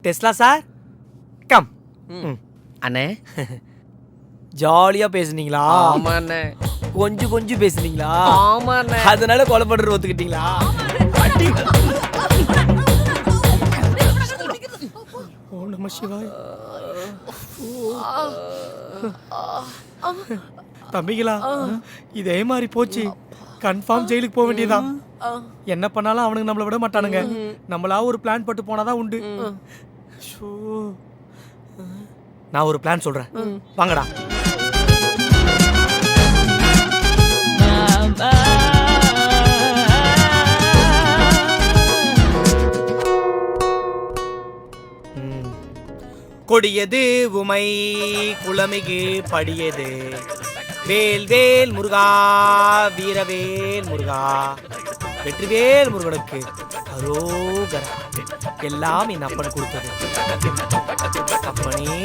Tesla sir come. அண்ணே ஜாலியா பேசுனீங்களா? ஆமாண்ணே. கொஞ்சம் பேசுனீங்களா? ஆமாண்ணே. அதனால கொலை பண்றது ஒத்துக்கிட்டீங்களா? ஓ நம சிவாய். தம்பிகளா இதே மாதிரி போச்சு கன்ஃபார்ம் ஜெயிலுக்கு போக வேண்டியதான். என்ன பண்ணாலும் அவனுங்க நம்மள விட மாட்டானுங்க. நம்மளா ஒரு பிளான் போட்டு போனாதான் உண்டு. நான் ஒரு பிளான் சொல்றேன், வாங்கடா. கொடியது உமை குளமிகு படியது வேல் வேல் முருகா வீரவேல் முருகா வெற்றிவேல் முருகனுக்கு அரோகரா. எல்லாம் என் அப்பன் கொடுத்தது. அப்பனே